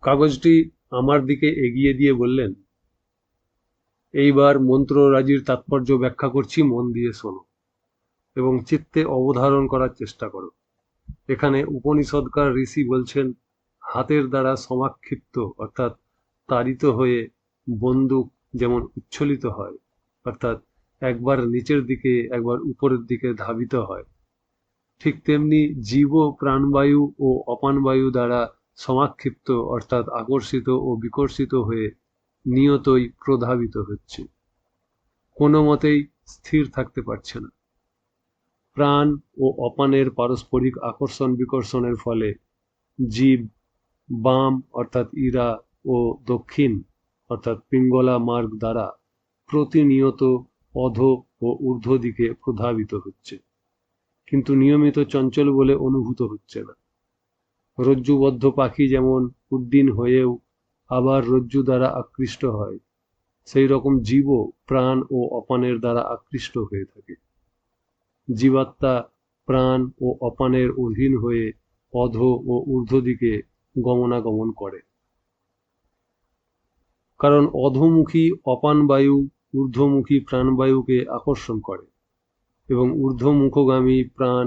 কাগজটি আমার দিকে এগিয়ে দিয়ে বললেন, এইবার মন্ত্ররাজির তাৎপর্য ব্যাখ্যা করছি, মন দিয়ে শোনো এবং চিত্তে অবধারণ করার চেষ্টা করো। এখানে উপনিষদকার ঋষি বলছেন, হাতের দ্বারা সমাক্ষিপ্ত অর্থাৎ তাড়িত হয়ে বন্দুক যেমন উচ্ছ্বলিত হয়, অর্থাৎ একবার নিচের দিকে একবার উপরের দিকে ধাবিত হয়, ঠিক তেমনি জীব প্রাণবায়ু ও অপানবায়ু দ্বারা সমাক্ষিপ্ত অর্থাৎ আকর্ষিত ও বিকর্ষিত হয়ে নিয়তই প্রধাবিত হচ্ছে, কোনো মতেই স্থির থাকতে পারছে না। প্রাণ ও অপানের পারস্পরিক আকর্ষণ বিকর্ষণের ফলে জীব বাম অর্থাৎ ইরা ও দক্ষিণ অর্থাৎ পিঙ্গলা মার্গ দ্বারা প্রতিনিয়ত অধ ও ঊর্ধ্ব দিকে প্রধাবিত হচ্ছে, কিন্তু নিয়মিত চঞ্চল বলে অনুভূত হচ্ছে না। রজ্জুবদ্ধ পাখি যেমন উড্ডীন হয়েও আবার রজ্জু দ্বারা আকৃষ্ট হয়, সেই রকম জীবও প্রাণ ও অপানের দ্বারা আকৃষ্ট হয়ে থাকে। জীবাত্মা প্রাণ ও অপানের অধীন হয়ে অধ ও ঊর্ধ্ব দিকে গমনাগমন করে, কারণ অধোমুখী অপান বায়ু ঊর্ধ্বমুখী প্রাণবায়ুকে আকর্ষণ করে এবং ঊর্ধ্বমুখগামী প্রাণ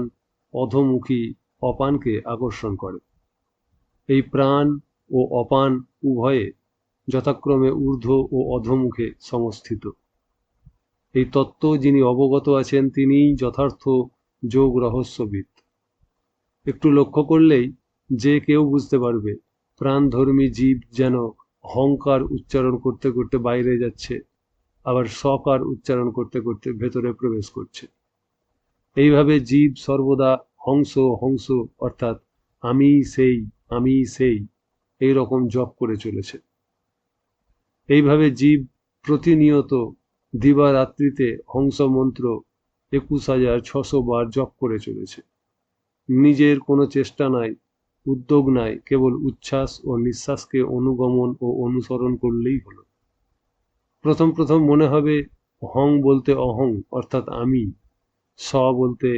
অধোমুখী অপানকে আকর্ষণ করে। এই প্রাণ ও অপান উভয়ে যথাক্রমে ঊর্ধ্ব ও অধোমুখে সংস্থিত। এই তত্ত্ব যিনি অবগত আছেন তিনিই যথার্থ যোগ রহস্যবিদ। একটু লক্ষ্য করলেই যে কেউ বুঝতে পারবে প্রাণধর্মী জীব যেন হংকার উচ্চারণ করতে করতে বাইরে যাচ্ছে, আবার সকার উচ্চারণ করতে করতে ভেতরে প্রবেশ করছে। এইভাবে জীব সর্বদা হংস হংস অর্থাৎ আমি সেই এই রকম জপ করে চলেছে। এইভাবে জীব প্রতিনিয়ত দিবারাত্রিতে হংস মন্ত্র ২১,৬০০ বার জপ করে চলেছে। নিজের কোনো চেষ্টা নাই, উদ্যোগ নাই, কেবল উচ্ছ্বাস ও নিঃশ্বাসকে অনুগমন ও অনুসরণ করলেই হলো। প্রথম প্রথম মনে হবে হং বলতে অহং অর্থাৎ আমি, স বলতে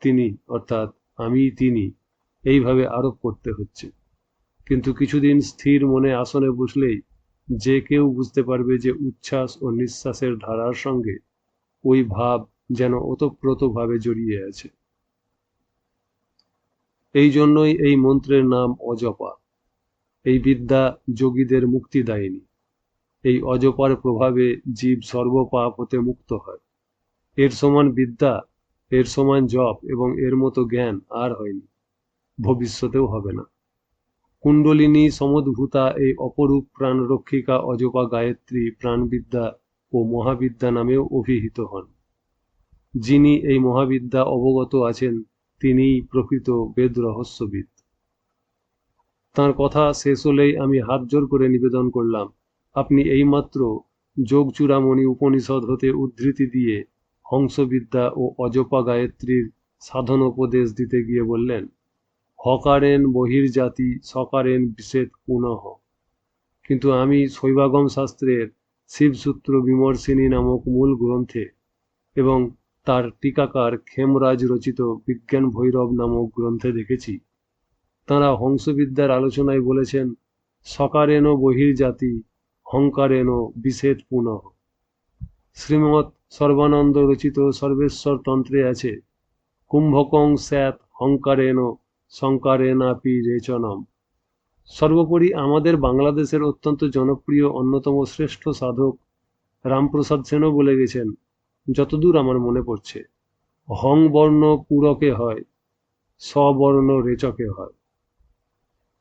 তিনি অর্থাৎ আমি তিনি, এইভাবে আরোপ করতে হচ্ছে। কিন্তু কিছুদিন স্থির মনে আসনে বসলেই যে কেউ বুঝতে পারবে যে উচ্ছ্বাস ও নিঃশ্বাসের ধারার সঙ্গে ওই ভাব যেন ওতপ্রোতভাবে জড়িয়ে আছে। এই জন্যই এই মন্ত্রের নাম অজপা। এই বিদ্যা যোগীদের মুক্তিদায়িনী। এই অজপার প্রভাবে জীব সর্বপাপ হতে মুক্ত হয়। এর সমান বিদ্যা, এর সমান জপ এবং এর মতো জ্ঞান আর হয়নি, ভবিষ্যতেও হবে না। কুণ্ডলিনী সমদ্ভূতা এই অপরূপ প্রাণরক্ষিকা অজপা গায়ত্রী প্রাণবিদ্যা ও মহাবিদ্যা নামেও অভিহিত হন। যিনি এই মহাবিদ্যা অবগত আছেন তিনিই প্রকৃত বেদ রহস্যবিদ। তাঁর কথা শেষ হলেই আমি হাত জোর করে নিবেদন করলাম, আপনি এইমাত্র যোগচূড়ামণি উপনিষদ হতে উদ্ধৃতি দিয়ে হংসবিদ্যা ও অজপা গায়ত্রীর সাধনোপদেশ দিতে গিয়ে বললেন, হকারেন বহির্জাতি সকারেন বিশেদ পুনঃ। কিন্তু আমি শৈবাগম শাস্ত্রের শিবসূত্র বিমর্শিনী নামক মূল গ্রন্থে এবং তার টিকাকার খেমরাজ রচিত বিজ্ঞান ভৈরব নামক গ্রন্থে দেখেছি তাঁরা হংসবিদ্যার আলোচনায় বলেছেন, সকারেন বহির্জাতি হংকারেন বিশেদ পুনঃ। শ্রীমৎ সর্বানন্দ রচিত সর্বেশ্বর তন্ত্রে আছে, কুম্ভকং স্যাৎ হংকারেন শঙ্কারেনাপি রেচনম। সর্বোপরি আমাদের বাংলাদেশের অত্যন্ত জনপ্রিয় অন্যতম শ্রেষ্ঠ সাধক রামপ্রসাদ সেনও বলে গেছেন, যতদূর আমার মনে পড়ছে, হং বর্ণ পূরকে হয়, স্ববর্ণ রেচকে হয়।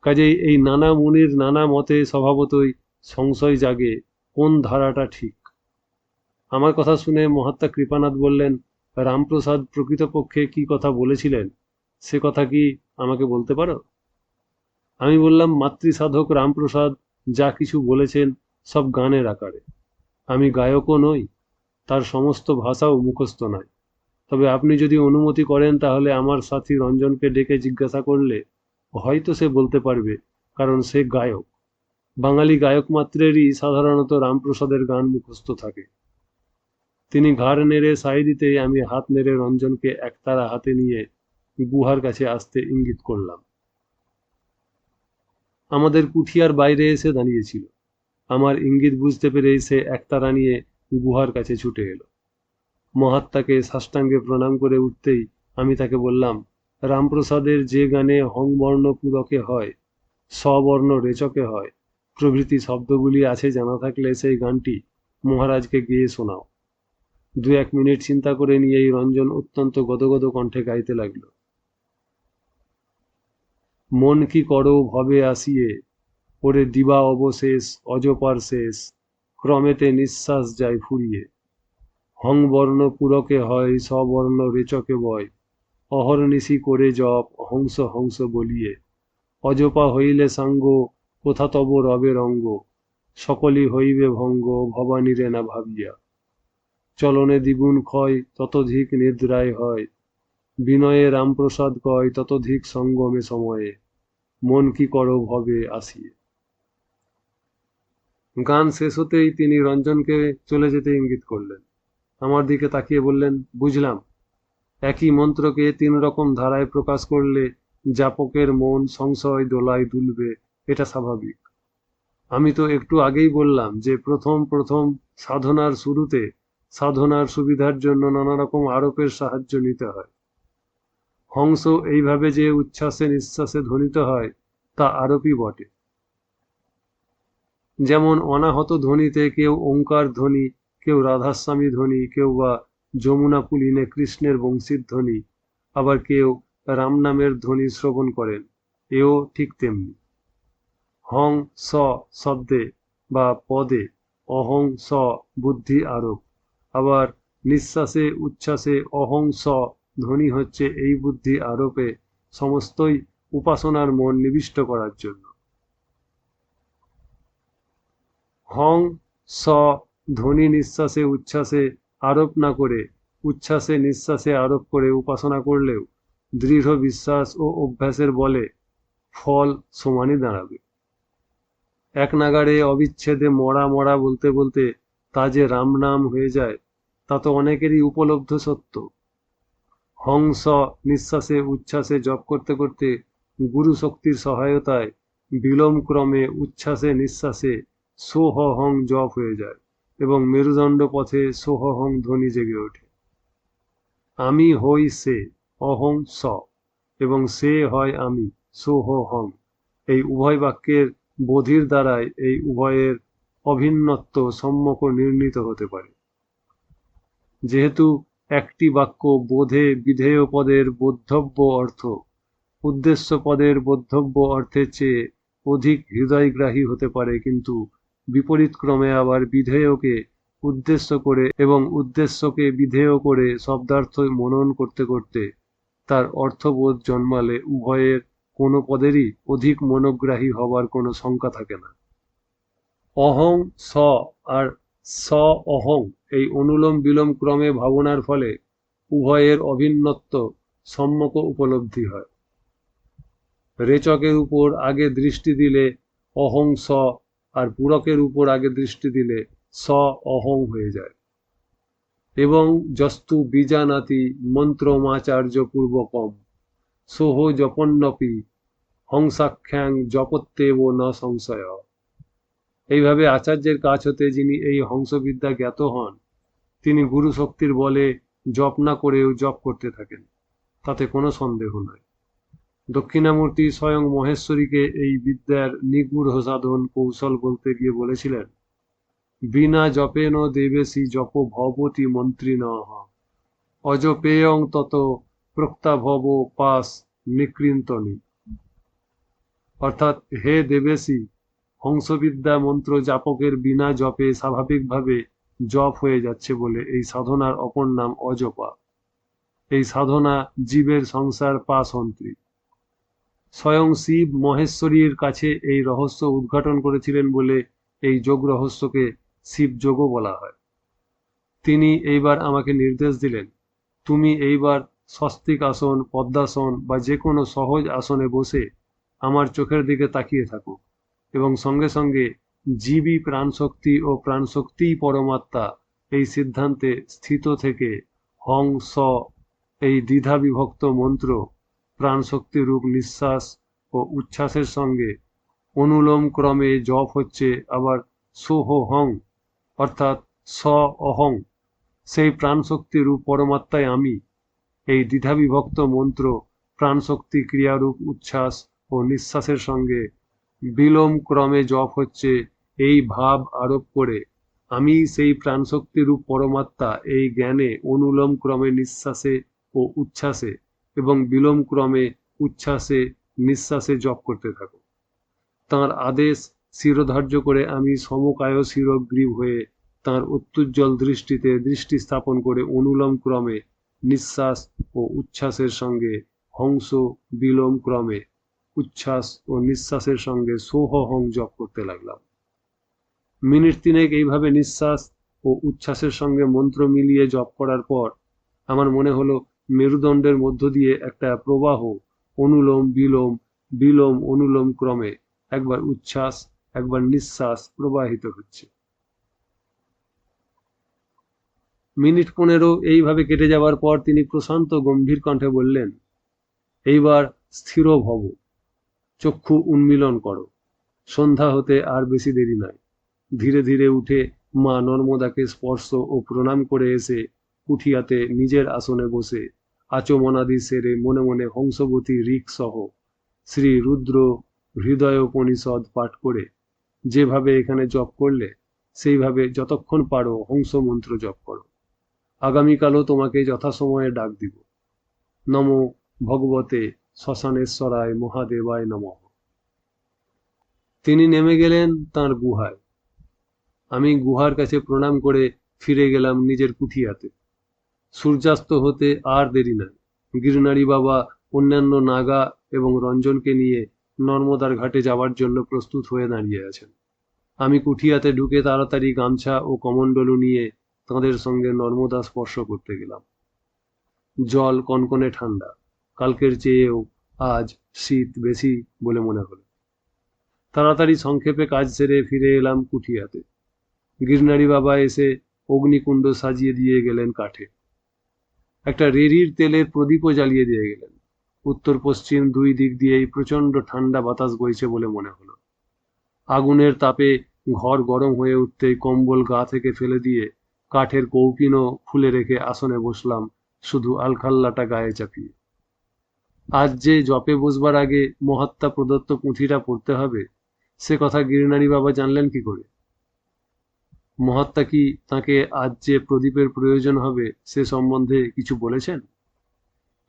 কাজেই এই নানা মুনির নানা মতে স্বভাবতই সংশয় জাগে কোন ধারাটা ঠিক। আমার কথা শুনে মহাত্মা কৃপানাথ বললেন, রামপ্রসাদ প্রকৃতপক্ষে কি কথা বলেছিলেন সে কথা কি আমাকে বলতে পারো? আমি বললাম, মাতৃসাধক রামপ্রসাদ যা কিছু বলেছেন সব গানের আকারে। আমি গায়কও নই, তার সমস্ত ভাষাও মুখস্থ নয়। তবে আপনি যদি অনুমতি করেন তাহলে আমার সাথী রঞ্জনকে ডেকে জিজ্ঞাসা করলে হয়তো সে বলতে পারবে, কারণ সে গায়ক। বাঙালি গায়ক মাত্রেরই সাধারণত রামপ্রসাদের গান মুখস্থ থাকে। তিনি ঘাড় নেড়ে সায় দিতেই আমি হাত নেড়ে রঞ্জনকে একতারা হাতে নিয়ে গুহার কাছে আসতে ইঙ্গিত করলাম। আমাদের কুঠিয়ার বাইরে এসে দাঁড়িয়েছিল। আমার ইঙ্গিত বুঝতে পেরে সে একতারা নিয়ে গুহার কাছে ছুটে এলো। মহাত্মাকে সাষ্টাঙ্গে প্রণাম করে উঠতেই আমি তাকে বললাম, রামপ্রসাদের যে গানে হংবর্ণ পূরকে হয়, স্ববর্ণ রেচকে হয় প্রভৃতি শব্দগুলি আছে জানা থাকলে সেই গানটি মহারাজকে গেয়ে শোনাও। 2-1 মিনিট চিন্তা করে নিয়েই রঞ্জন অত্যন্ত গদগদ কণ্ঠে গাইতে লাগল। মন কি করো ভবে আসিয়ে, ওরে দিবা অবশেষ অজপার শেষ, ক্রমেতে নিঃশ্বাস যায় ফুরিয়ে। হংবর্ণ পূরকে হয় স্ববর্ণ রেচকে বয়, অহর্নিশি করে জপ হংস হংস বলিয়ে। অজপা হইলে সাঙ্গ কোথা তব রবে রঙ্গ, সকলই হইবে ভঙ্গ ভবানীরে না ভাবিয়া। চলনে দ্বিগুণ ক্ষয় ততধিক নিদ্রায় হয়, বিনয়ে রামপ্রসাদ কয় ততধিক সঙ্গমে সময়ে। মন কি করো ভবে আসিয়ে। গান শেষ হতেই তিনি রঞ্জনকে চলে যেতে ইঙ্গিত করলেন। আমার দিকে তাকিয়ে বললেন, বুঝলাম, একই মন্ত্রকে 3 রকম ধারায় প্রকাশ করলে জাপকের মন সংশয় দোলায় দুলবে, এটা স্বাভাবিক। আমি তো একটু আগেই বললাম যে প্রথম প্রথম সাধনার শুরুতে সাধনার সুবিধার জন্য নানা রকম আরোপের সাহায্য নিতে হয়। হংস এইভাবে যে উচ্ছ্বাসে নিঃশ্বাসে ধ্বনিত হয় তা আরোপই বটে। যেমন অনাহত ধ্বনিতে কেউ ওঙ্কার ধ্বনি, কেউ রাধাস্বামী ধ্বনি, কেউ বা যমুনা পুলিনে কৃষ্ণের বংশীর ধ্বনি, আবার কেউ রাম নামের ধ্বনি শ্রবণ করেন, এও ঠিক তেমনি। হং স শব্দে বা পদে অহং স বুদ্ধি আরোপ, আবার নিঃশ্বাসে উচ্ছ্বাসে অহং স ধ্বনি হচ্ছে এই বুদ্ধি আরোপে সমস্তই উপাসনার মন নিবিষ্ট করার জন্য। হং স ধ্বনি নিঃশ্বাসে উচ্ছ্বাসে আরোপ না করে উচ্ছ্বাসে নিঃশ্বাসে আরোপ করে উপাসনা করলেও দৃঢ় বিশ্বাস ও অভ্যাসের বলে ফল সমানই দাঁড়াবে। এক নাগাড়ে অবিচ্ছেদে মরা মরা বলতে বলতে তা যে রাম নাম হয়ে যায় তা তো অনেকেরই উপলব্ধ সত্য। হং স নিঃশ্বাসে উচ্ছ্বাসে জপ করতে করতে গুরু শক্তির সহায়তায় বিলোম ক্রমে উচ্ছ্বাসে নিঃশ্বাসে সোহ হং জপ হয়ে যায় এবং মেরুদণ্ড পথে সোহ হং ধ্বনি জেগে ওঠে। আমি হই সে অহং স এবং সে হয় আমি সোহ হং, এই উভয় বাক্যের বোধির দ্বারাই এই উভয়ের অভিন্নত্ব সম্যক নির্ণীত হতে পারে। যেহেতু একটি বাক্য বোধে বিধেয় পদের বোদ্ধব্য অর্থ উদ্দেশ্য পদের বোদ্ধব্য অর্থের চেয়ে অধিক হৃদয়গ্রাহী হতে পারে, কিন্তু বিপরীত ক্রমে আবার বিধেয়কে উদ্দেশ্য করে এবং উদ্দেশ্যকে বিধেয় করে শব্দার্থ মনন করতে করতে তার অর্থবোধ জন্মালে উভয়ের কোনো পদেরই অধিক মনোগ্রাহী হবার কোনো শঙ্কা থাকে না। অহং স আর স অহং এই অনুলোম বিলোম ক্রমে ভাবনার ফলে উভয়ের অভিন্নত্ব সম্যক উপলব্ধি হয়। রেচকের উপর আগে দৃষ্টি দিলে অহং স আর পূরকের উপর আগে দৃষ্টি দিলে স অহং হয়ে যায়। এবং যস্তু বীজানাতি মন্ত্রমাচার্য পূর্বকম সোহ জপন্নপি হংসাখ্যাং জপত্যেব ন সংশয়। এইভাবে আচার্যের কাছ হতে যিনি এই হংসবিদ্যা জ্ঞাত হন তিনি গুরু শক্তির বলে জপ না করেও জপ করতে থাকেন, তাতে কোনো সন্দেহ নয়। দক্ষিণামূর্তি স্বয়ং মহেশ্বরীকে এই বিদ্যার নিগূঢ় সাধন কৌশল বলতে গিয়ে বলেছিলেন, বিনা জপেন দেবেশী জপ ভবতি মন্ত্রিণ অজপেয়ং তত প্রক্তাভব পাস নিকৃন্তনি। অর্থাৎ, হে দেবেশী, হংসবিদ্যা মন্ত্র জাপকের বিনা জপে স্বাভাবিকভাবে জপ হয়ে যাচ্ছে বলে এই সাধনার অপর নাম অজপা। এই সাধনা জীবের সংসার পাশন্ত্রী। স্বয়ং শিব মহেশ্বরীর কাছে এই রহস্য উদ্ঘাটন করেছিলেন বলে এই যোগ রহস্যকে শিবযোগও বলা হয়। তিনি এইবার আমাকে নির্দেশ দিলেন, তুমি এইবার স্বস্তিক আসন, পদ্মাসন বা যে কোনো সহজ আসনে বসে আমার চোখের দিকে তাকিয়ে থাকো এবং সঙ্গে সঙ্গে জীবই প্রাণশক্তি ও প্রাণশক্তিই পরমাত্মা এই সিদ্ধান্তে স্থিত থেকে হং স এই দ্বিধা বিভক্ত মন্ত্র প্রাণশক্তি রূপ নিঃশ্বাস ও উচ্ছ্বাসের সঙ্গে অনুলোম ক্রমে জপ হচ্ছে আবার সোহ হং, অর্থাৎ স অহং, সেই প্রাণশক্তি রূপ পরমাত্মাই আমি। এই দ্বিধাবিভক্ত মন্ত্র প্রাণশক্তি ক্রিয়ারূপ উচ্ছ্বাস ও নিঃশ্বাসের সঙ্গে বিলোম ক্রমে জপ হচ্ছে এই ভাব আরোপ করে আমি সেই প্রাণশক্তি রূপ পরমাত্মা, এই জ্ঞানে অনুলোম ক্রমে নিঃশ্বাসে ও উচ্ছ্বাসে এবং বিলোম ক্রমে উচ্ছ্বাসে নিঃশ্বাসে জপ করতে থাকো। তাঁর আদেশ শিরোধার্য করে আমি সমকায় শিরোগ্রীব হয়ে তাঁর অত্যুজ্জ্বল দৃষ্টিতে দৃষ্টি স্থাপন করে অনুলোম ক্রমে নিঃশ্বাস ও উচ্ছ্বাসের সঙ্গে হংস, বিলোম ক্রমে উচ্ছ্বাস ও নিঃশ্বাসের সঙ্গে সোহ হং জপ করতে লাগলাম। মিনিট তিনেক এইভাবে নিঃশ্বাস ও উচ্ছ্বাসের সঙ্গে মন্ত্র মিলিয়ে জপ করার পর আমার মনে হলো মেরুদণ্ডের মধ্য দিয়ে একটা প্রবাহ অনুলোম বিলোম বিলোম অনুলোম ক্রমে একবার উচ্ছ্বাস একবার নিঃশ্বাস প্রবাহিত হচ্ছে। মিনিট 15 এইভাবে কেটে যাওয়ার পর তিনি প্রশান্ত গম্ভীর কণ্ঠে বললেন, এইবার স্থির ভব, চক্ষু উন্মীলন করো, সন্ধ্যা হতে আর বেশি দেরি নয়। ধীরে ধীরে উঠে মা নর্মদাকে স্পর্শ ও প্রণাম করে এসে কুঠিয়াতে নিজের আসনে বসে আচমনাদি সেরে মনে মনে হংসবতী ঋক সহ শ্রী রুদ্র হৃদয়োপনিষদ পাঠ করে যেভাবে এখানে জপ করলে সেইভাবে যতক্ষণ পারো হংস মন্ত্র জপ করো। আগামীকালও তোমাকে যথাসময়ে ডাক দিব। নমো ভগবতে শ্মশানেশ্বরায় মহাদেবায় নমঃ। তিনি নেমে গেলেন তাঁর গুহায়। আমি গুহার কাছে প্রণাম করে ফিরে গেলাম নিজের কুঠিয়াতে। সূর্যাস্ত হতে আর দেরি নাই। গিরনারী বাবা অন্যান্য নাগা এবং রঞ্জনকে নিয়ে নর্মদার ঘাটে যাওয়ার জন্য প্রস্তুত হয়ে দাঁড়িয়ে আছেন। আমি কুঠিয়াতে ঢুকে তাড়াতাড়ি গামছা ও কমণ্ডলু নিয়ে তাঁদের সঙ্গে নর্মদা স্পর্শ করতে গেলাম। জল কনকনে ঠান্ডা, কালকের চেয়েও আজ শীত বেশি বলে মনে হলো। তাড়াতাড়ি সংক্ষেপে কাজ সেরে ফিরে এলাম কুঠিয়াতে। গিরনারী বাবা এসে অগ্নিকুণ্ড সাজিয়ে দিয়ে গেলেন কাঠে। একটা রেড়ির তেলের প্রদীপও জ্বালিয়ে দিয়ে গেলেন। উত্তর পশ্চিম দুই দিক দিয়েই প্রচণ্ড ঠান্ডা বাতাস বইছে বলে মনে হলো। আগুনের তাপে ঘর গরম হয়ে উঠতেই কম্বল গা থেকে ফেলে দিয়ে কাঠের কৌপিনও খুলে রেখে আসনে বসলাম, শুধু আলখাল্লাটা গায়ে চাপিয়ে। আজ যে জপে বসবার আগে মহাত্মা প্রদত্ত পুঁথিটা পড়তে হবে, সে কথা গিরনারী বাবা জানলেন কি করে? মহাত্মা কি তাকে আজ যে প্রদীপের প্রয়োজন হবে সে সম্বন্ধে কিছু বলেছেন?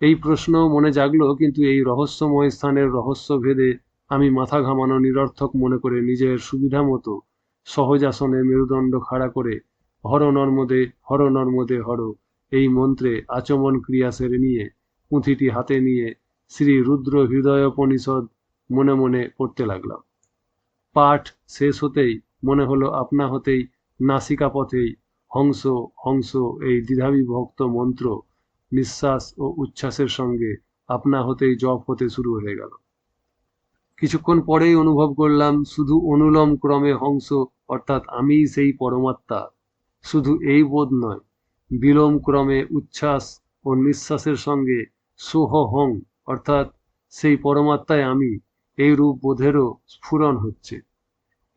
এই প্রশ্ন মনে জাগলো, কিন্তু এই রহস্যময় স্থানের রহস্য ভেদে আমি মাথা ঘামানো নিরর্থক মনে করে নিজের সুবিধা মতো সহজ আসনে মেরুদণ্ড খাড়া করে হর নর্মদে হর নর্মদে হর এই মন্ত্রে আচমন ক্রিয়া সেরে নিয়ে পুঁথিটি হাতে নিয়ে শ্রী রুদ্র হৃদয়োপনিষদ মনে মনে পড়তে লাগলাম। পাঠ শেষ হতেই মনে হলো আপনা হতেই নাসিকা পথেই হংস হংস এই দ্বিধাবিভক্ত মন্ত্র নিঃশ্বাস ও উচ্ছ্বাসের সঙ্গে আপনা হতেই জপ হতে শুরু হয়ে গেল। কিছুক্ষণ পরেই অনুভব করলাম শুধু অনুলোম ক্রমে হংস অর্থাৎ আমিই সেই পরমাত্মা। শুধু এই বোধ নয়, বিলোম ক্রমে উচ্ছ্বাস ও নিঃশ্বাসের সঙ্গে সোহ হং অর্থাৎ সেই পরমাত্মায় আমি, এই রূপ বোধেরও স্ফুরণ হচ্ছে।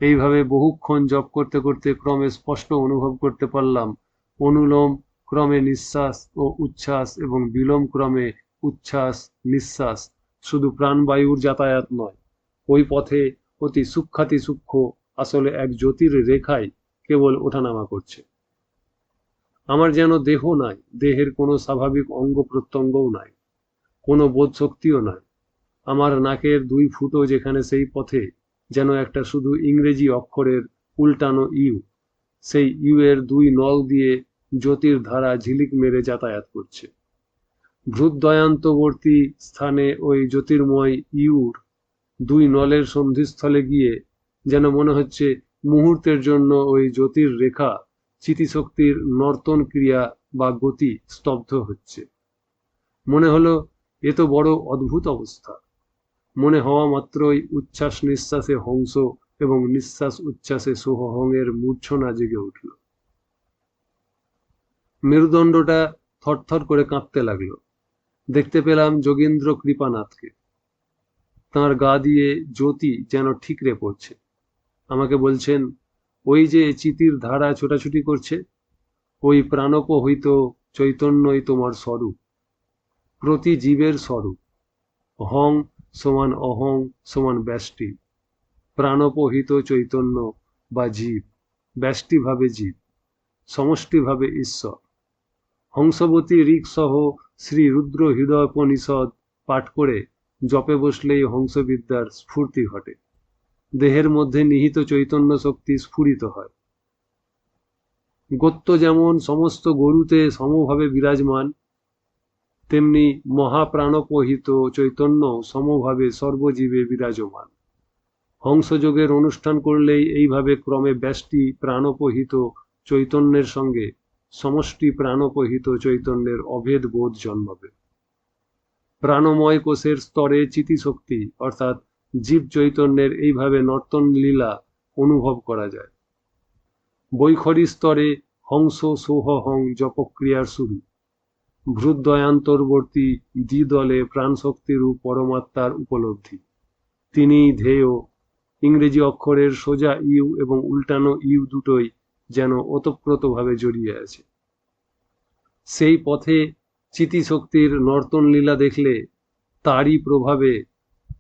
এইভাবে বহুক্ষণ জপ করতে করতে ক্রমে স্পষ্ট অনুভব করতে পারলাম অনুলোম ক্রমে নিঃশ্বাস ও উচ্ছ্বাস এবং বিলোম ক্রমে উচ্ছ্বাস নিঃশ্বাস শুধু প্রাণবায়ুর যাতায়াত নয়, ওই পথে অতি সূক্ষ্মাতি সূক্ষ্ম আসলে এক জ্যোতির রেখায় কেবল ওঠানামা করছে। আমার যেন দেহ নাই, দেহের কোনো স্বাভাবিক অঙ্গ প্রত্যঙ্গও নাই, কোনো বোধ শক্তিও নাই। আমার নাকের 2 ফুটো যেখানে সেই পথে যেন একটা শুধু ইংরেজি অক্ষরের উল্টানো ইউ, সেই ইউ এর 2 নল দিয়ে জ্যোতির ধারা ঝিলিক মেরে যাতায়াত করছে। ভ্রূদ্বয়ান্তবর্তী স্থানে ওই জ্যোতির্ময় ইউর 2 নলের সন্ধিস্থলে গিয়ে যেন মনে হচ্ছে মুহূর্তের জন্য ওই জ্যোতির রেখা চিতিশক্তির নর্তন ক্রিয়া বা গতি স্তব্ধ হচ্ছে। মনে হলো এ তো বড় অদ্ভুত অবস্থা। মনে হওয়া মাত্রই উচ্ছ্বাস নিঃশ্বাসে হংস এবং নিঃশ্বাস উচ্ছ্বাসে সোহহংয়ের মূর্ছনা জেগে উঠল। মেরুদণ্ডটা থরথর করে কাঁপতে লাগলো। দেখতে পেলাম যোগীন্দ্র কৃপানাথকে। তাঁর গা দিয়ে জ্যোতি যেন ঠিকরে পড়ছে। আমাকে বলছেন, ওই যে চিতির ধারা ছোটাছুটি করছে, ওই প্রাণোপহিত চৈতন্যই তোমার স্বরূপ, প্রতি জীবের স্বরূপ। হং সমান অহং সমান ব্যষ্টি, প্রাণোপহিত চৈতন্য বা জীব, ব্যষ্টিভাবে জীব, সমষ্টিভাবে ঈশ্বর। হংসবতী ঋক সহ শ্রী রুদ্র হৃদয়োপনিষদ পাঠ করে জপে বসলেই হংসবিদ্যার স্ফূর্তি ঘটে, দেহের মধ্যে নিহিত চৈতন্য শক্তি স্ফুরিত হয়। গোত্র যেমন সমস্ত গরুতে সমভাবে বিরাজমান, তেমনি মহাপ্রাণোপহিত চৈতন্য সমভাবে সর্বজীবে বিরাজমান। হংসযোগের অনুষ্ঠান করলেই এইভাবে ক্রমে ব্যষ্টি প্রাণোপহিত চৈতন্যের সঙ্গে সমষ্টি প্রাণোপহিত চৈতন্যের অভেদ বোধ জন্মাবে। প্রাণময় কোষের স্তরে চিতিশক্তি অর্থাৎ জীব চৈতন্যের এইভাবে নর্তন লীলা অনুভব করা যায়। বৈখরী স্তরে হংস সোহহং জপক্রিয়ার শুরু, ভ্রুদ্বয়ান্তর্বর্তী দ্বিদলে প্রাণশক্তিরূপ পরমাত্মার উপলব্ধি। তিনিই ধ্যেয়। ইংরেজি অক্ষরের সোজা ইউ এবং উল্টানো ইউ দুটোই যেন ওতপ্রোতভাবে জড়িয়ে আছে। সেই পথে চিতিশক্তির নর্তন লীলা দেখলে তারই প্রভাবে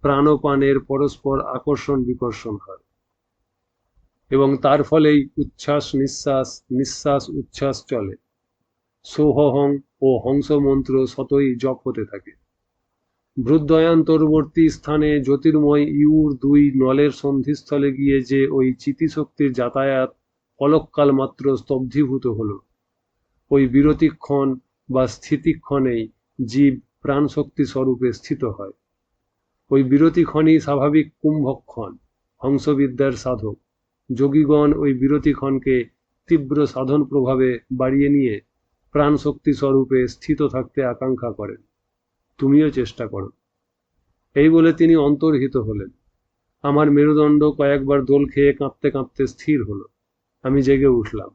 প্রাণপানের পরস্পর আকর্ষণ বিকর্ষণ হয়, এবং তার ফলেই উচ্ছ্বাস নিঃশ্বাস, নিঃশ্বাস উচ্ছ্বাস চলে। সোহহং ও হংস মন্ত্র সতই জপ হতে থাকে। ভ্রুদ্বয়ান্তর্বর্তী স্থানে জ্যোতির্ময় ইউর দুই নলের সন্ধিস্থলে গিয়ে যে ওই চিতিশক্তির যাতায়াত অলককাল মাত্র স্তব্ধীভূত হল, ওই বিরতিক্ষণ বা স্থিতিক্ষণেই জীব প্রাণশক্তি স্বরূপে স্থিত হয়। ওই বিরতিক্ষণই স্বাভাবিক কুম্ভক্ষণ। হংসবিদ্যার সাধক যোগীগণ ওই বিরতিক্ষণকে তীব্র সাধন প্রভাবে বাড়িয়ে নিয়ে প্রাণশক্তি স্বরূপে স্থিত থাকতে আকাঙ্ক্ষা করেন। তুমিও চেষ্টা করো। এই বলে তিনি অন্তর্হিত হলেন। আমার মেরুদণ্ড কয়েকবার দোল খেয়ে কাঁপতে কাঁপতে স্থির হলো। আমি জেগে উঠলাম।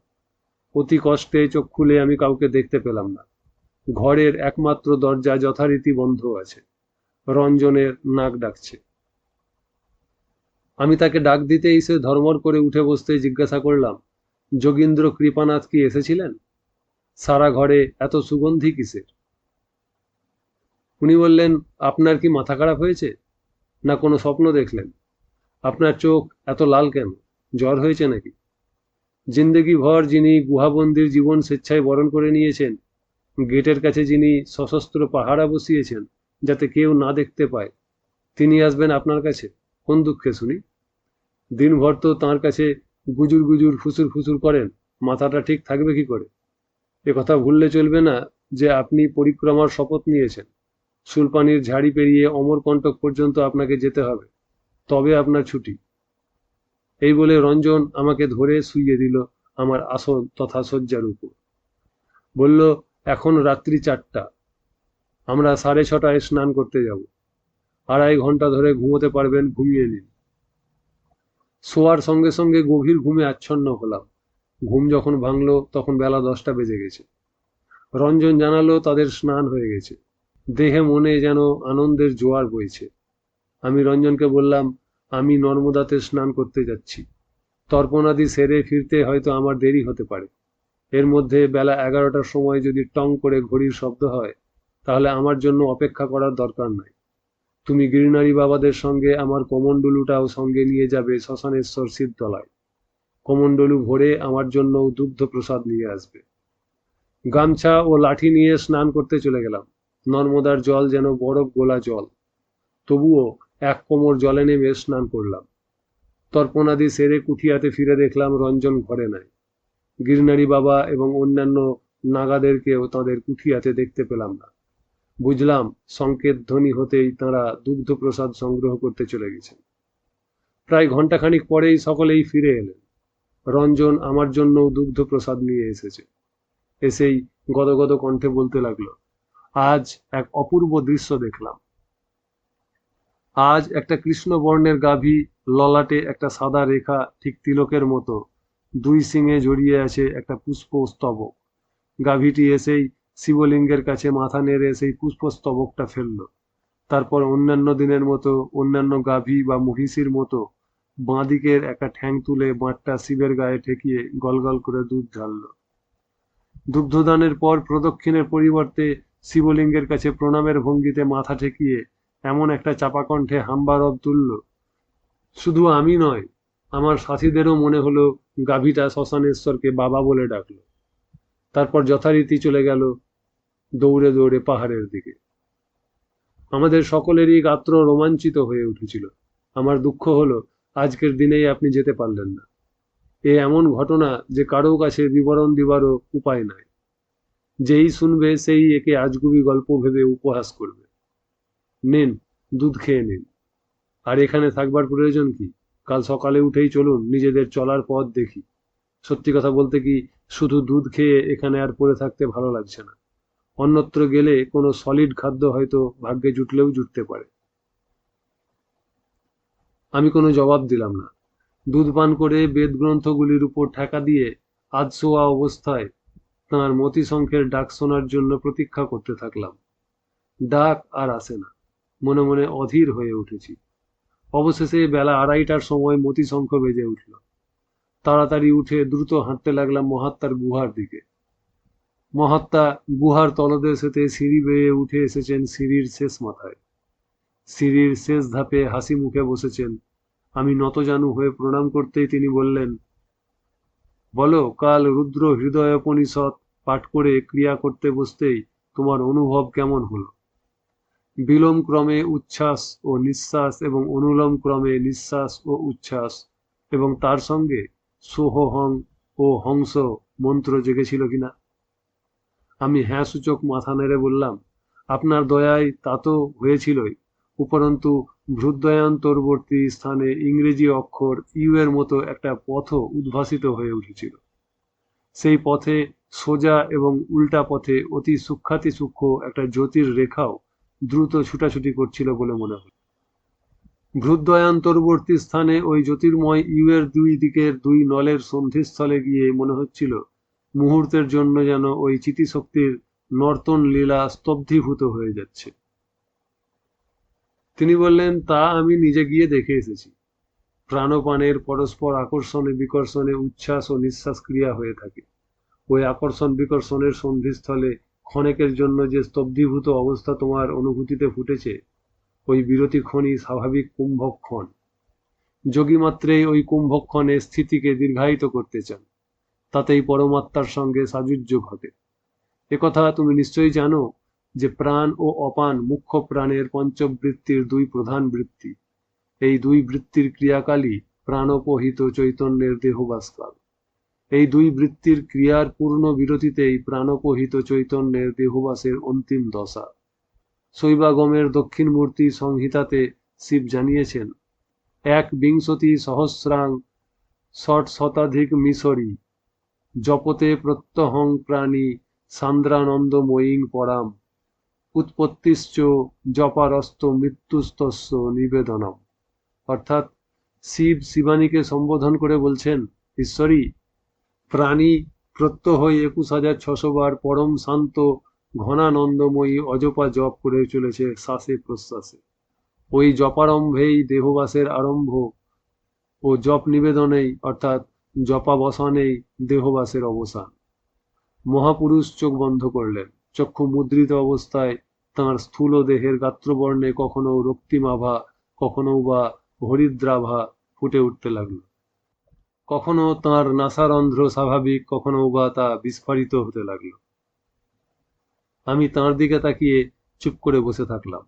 অতি কষ্টে চোখ খুলে আমি কাউকে দেখতে পেলাম না। ঘরের একমাত্র দরজা যথারীতি বন্ধ আছে। রঞ্জনের নাক ডাকছে। আমি তাকে ডাক দিতেই সে ধর্মর করে উঠে বসতে জিজ্ঞাসা করলাম, যোগীন্দ্র কৃপানাথ কি এসেছিলেন? সারা ঘরে এত সুগন্ধি কিসের? উনি বললেন, আপনার কি মাথা খারাপ হয়েছে, না কোনো স্বপ্ন দেখলেন? আপনার চোখ এত লাল কেন? জ্বর হয়েছে নাকি? জিন্দেগি ভর যিনি গুহাবন্দির জীবন স্বেচ্ছায় বরণ করে নিয়েছেন, গেটের কাছে যিনি সশস্ত্র পাহারা বসিয়েছেন যাতে কেউ না দেখতে পায়, তিনি আসবেন আপনার কাছে? কোন দুঃখে শুনি? দিনভর তো তাঁর কাছে গুজুর গুজুর ফুসুর ফুসুর করেন, মাথাটা ঠিক থাকবে কি করে? কথা ভুললে চলবে না যে আপনি পরিক্রমার শপথ নিয়েছেন। সুলপানির ঝাড়ি পেরিয়ে অমরকণ্টক পর্যন্ত আপনাকে যেতে হবে, তবে আপনার ছুটি। এই বলে রঞ্জন আমাকে ধরে শুইয়ে দিল আমার আসন তথা শয্যার উপর। বলল, এখন রাত্রি 4টা, আমরা 6:30টায় স্নান করতে যাব। 2.5 ঘন্টা ধরে ঘুমোতে পারবেন, ঘুমিয়ে নিন। শোয়ার সঙ্গে সঙ্গে গভীর ঘুমে আচ্ছন্ন হলাম। ঘুম যখন ভাঙল তখন বেলা 10টা বেজে গেছে। রঞ্জন জানালো তাদের স্নান হয়ে গেছে। দেহে মনে যেন আনন্দের জোয়ার বইছে। আমি রঞ্জনকে বললাম, আমি নর্মদাতে স্নান করতে যাচ্ছি। তর্পণাদি সেরে ফিরতে হয়তো আমার দেরি হতে পারে। এর মধ্যে বেলা 11টার সময় যদি টং করে ঘড়ির শব্দ হয়, তাহলে আমার জন্য অপেক্ষা করার দরকার নাই। তুমি গিরনারী বাবাদের সঙ্গে আমার কমণ্ডলুটাও সঙ্গে নিয়ে যাবে শ্মশানেশ্বর শিবতলায়। কমণ্ডলু ভরে আমার জন্য দুগ্ধ প্রসাদ নিয়ে আসবে। গামছা ও লাঠি নিয়ে স্নান করতে চলে গেলাম। নর্মদার জল যেন বরফ গোলা জল, তবুও এক কোমর জলে নেমে স্নান করলাম। তর্পণাদি সেরে কুঠিয়াতে ফিরে দেখলাম রঞ্জন ঘরে নাই। গিরনারী বাবা এবং অন্যান্য নাগাদেরকেও তাঁদের কুঠিয়াতে দেখতে পেলাম না। বুঝলাম সংকেত ধ্বনি হতেই তাঁরা দুগ্ধ প্রসাদ সংগ্রহ করতে চলে গেছেন। প্রায় ঘণ্টাখানিক পরেই সকলেই ফিরে এলেন। রঞ্জন আমার জন্য দুগ্ধ প্রসাদ নিয়ে এসেছে। এসেই গদগদ কণ্ঠে বলতে লাগলো, আজ এক অপূর্ব দৃশ্য দেখলাম। আজ একটা কৃষ্ণবর্ণের গাভী, ললাটে একটা সাদা রেখা ঠিক তিলকের মতো, 2 শিঙে জড়িয়ে আছে একটা পুষ্পস্তবক। গাভীটি এসেই শিবলিঙ্গের কাছে মাথা নেড়ে সেই পুষ্পস্তবকটা ফেলল। তারপর অন্যান্য দিনের মতো অন্যান্য গাভী বা মহিষীর মতো বাঁ দিকের একটা ঠ্যাং তুলে বাঁটটা শিবের গায়ে ঠেকিয়ে গলগল করে দুধ ঢালল। দুগ্ধদানের পর প্রদক্ষিণের পরিবর্তে শিবলিঙ্গের কাছে প্রণামের ভঙ্গিতে মাথা ঠেকিয়ে এমন একটা চাপা কণ্ঠে হাম্বা রব তুলল, শুধু আমি নয়, আমার সাথীদেরও মনে হলো গাভীটা শ্মশানেশ্বরকে বাবা বলে ডাকলো। তারপর যথারীতি চলে গেল দৌড়ে দৌড়ে পাহাড়ের দিকে। আমাদের সকলেরই গাত্র রোমাঞ্চিত হয়ে উঠেছিল। আমার দুঃখ হলো আজকের দিনেই আপনি যেতে পারলেন না। এ এমন ঘটনা যে কারো কাছে বিবরণ দিবারও উপায় নাই। যেই শুনবে সেই একে আজগুবি গল্প ভেবে উপহাস করবে। নিন, দুধ খেয়ে নিন। আর এখানে থাকবার প্রয়োজন কি? কাল সকালে উঠেই চলুন, নিজেদের চলার পথ দেখি। সত্যি কথা বলতে কি, শুধু দুধ খেয়ে এখানে আর পড়ে থাকতে ভালো লাগছে না। অন্যত্র গেলে কোনো সলিড খাদ্য হয়তো ভাগ্যে জুটলেও জুটতে পারে। আমি কোনো জবাব দিলাম না। দুধ পান করে বেদগ্রন্থগুলির উপর ঠেকা দিয়ে আধশোয়া অবস্থায় তাঁর মতিশঙ্খের ডাক শোনার জন্য প্রতীক্ষা করতে থাকলাম। ডাক আর আসে না। মনে মনে অধীর হয়ে উঠেছি। অবশেষে বেলা 2:30টার সময় মতিশঙ্খ বেজে উঠল। তাড়াতাড়ি উঠে দ্রুত হাঁটতে লাগলাম মহাত্মার গুহার দিকে। মহাত্মা গুহার তলদেশেতে সিঁড়ি বেয়ে উঠে এসেছেন সিঁড়ির শেষ মাথায়। সিঁড়ির শেষ ধাপে হাসি মুখে বসেছেন। আমি নতজানু হয়ে প্রণাম করতেই তিনি বললেন, বলো, কাল রুদ্র হৃদয়োপনিষৎ পাঠ করে ক্রিয়া করতে বসতেই তোমার অনুভব কেমন হলো? বিলোম ক্রমে উচ্ছ্বাস ও নিঃশ্বাস এবং অনুলোম ক্রমে নিঃশ্বাস ও উচ্ছ্বাস এবং তার সঙ্গে সোহহং ও হংস মন্ত্র জেগেছিল কিনা? আমি হ্যাঁ সূচক মাথা নেড়ে বললাম, আপনার দয়ায় তা তো হয়েছিলই, উপরন্তু ভ্রুদয়ান্তর্বর্তী স্থানে ইংরেজি অক্ষর ইউ এর মতো একটা পথও উদ্ভাসিত হয়ে উঠেছিল। সেই পথে সোজা এবং উল্টা পথে অতি সূক্ষ্মাতিসূক্ষ্ম একটা জ্যোতির রেখাও দ্রুত ছুটাছুটি করছিল বলে মনে হল। ভ্রুদয়ান্তর্বর্তী স্থানে ওই জ্যোতির্ময় ইউ এর দুই দিকের দুই নলের সন্ধিস্থলে গিয়ে মনে হচ্ছিল মুহূর্তের জন্য যেন ওই চিতিশক্তির নর্তন লীলা স্তব্ধীভূত হয়ে যাচ্ছে। তিনি বললেন, তা আমি নিজে গিয়ে দেখে এসেছি। প্রাণপানের পরস্পর আকর্ষণে বিকর্ষণে উচ্ছ্বাস ও নিঃশ্বাস ক্রিয়া হয়ে থাকে। ওই আকর্ষণ বিকর্ষণের সন্ধিস্থলে ক্ষণেকের জন্য যে স্তব্ধীভূত অবস্থা তোমার অনুভূতিতে ফুটেছে, ওই বিরতিক্ষণই স্বাভাবিক কুম্ভক্ষণ। যোগী মাত্রেই ওই কুম্ভক্ষণে স্থিতিকে দীর্ঘায়িত করতে চান, তাতেই পরমাত্মার সঙ্গে সাযুজ্য ঘটে। একথা তুমি নিশ্চয়ই জানো যে প্রাণ ও অপান মুখ্য প্রাণের পঞ্চবৃত্তির দুই প্রধান বৃত্তি। এই দুই বৃত্তির ক্রিয়াকালই প্রাণোপহিত চৈতন্যের দেহবাসকাল। এই দুই বৃত্তির ক্রিয়ার পূর্ণ বিরতিতেই প্রাণোপহিত চৈতন্যের দেহবাসের অন্তিম দশা। শৈবাগমের দক্ষিণমূর্তি সংহিতাতে শিব জানিয়েছেন, ১ বিংশতি সহস্রাং ষটশতাধিক মিশরী জপতে প্রত্যহং প্রাণী সান্দ্রানন্দময়ীং পরাম উৎপত্তিশ্চ জপারস্ত মৃত্যুস্তস্য নিবেদনম। অর্থাৎ শিব শিবানীকে সম্বোধন করে বলছেন, ঈশ্বরী, প্রাণী প্রত্যহ ২১,৬০০ বার পরম শান্ত ঘনানন্দময়ী অজপা জপ করে চলেছে শ্বাসে প্রশ্বাসে। ওই জপারম্ভেই দেহবাসের আরম্ভ ও জপ নিবেদনেই অর্থাৎ জপাবসানেই দেহবাসের অবসান। মহাপুরুষ চোখ বন্ধ করলেন। চক্ষু মুদ্রিত অবস্থায় তাঁর স্থূল দেহের গাত্রবর্ণে কখনো রক্তিমাভা, কখনো বা হরিদ্রাভা ফুটে উঠতে লাগল। কখনো তাঁর নাসারন্ধ্র স্বাভাবিক, কখনো বা তা বিস্ফারিত হতে লাগল। আমি তাঁর দিকে তাকিয়ে চুপ করে বসে থাকলাম।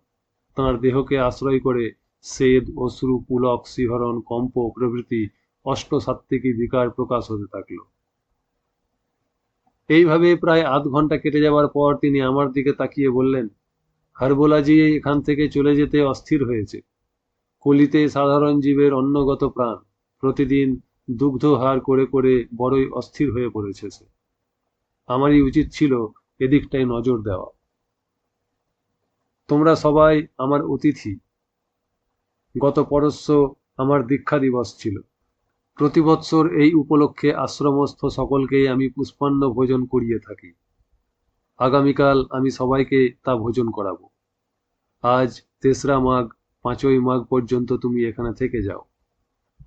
তাঁর দেহকে আশ্রয় করে সেদ, অশ্রু, পুলক, শিহরণ, কম্প প্রভৃতি অষ্টসাত্ত্বিকী বিকার প্রকাশ হতে থাকল। এইভাবে প্রায় আধ ঘন্টা কেটে যাবার পর তিনি আমার দিকে তাকিয়ে বললেন, হরবোলাজি এখান থেকে চলে যেতে অস্থির হয়েছে। কলিতে সাধারণ জীবের অন্নগত প্রাণ প্রতিদিন দুগ্ধহার করে করে বড়ই অস্থির হয়ে পড়েছে সে। আমারই উচিত ছিল এদিকটায় নজর দেওয়া। তোমরা সবাই আমার অতিথি। গত পরশ্ব আমার দীক্ষা দিবস ছিল। প্রতি বৎসর এই উপলক্ষে আশ্রমস্থ সকলকেই আমি পুষ্পান্ন ভোজন করিয়ে থাকি। আগামীকাল আমি সবাইকে তা ভোজন করাবো। আজ 3রা মাঘ, 5ই মাঘ পর্যন্ত তুমি এখানে থেকে যাও।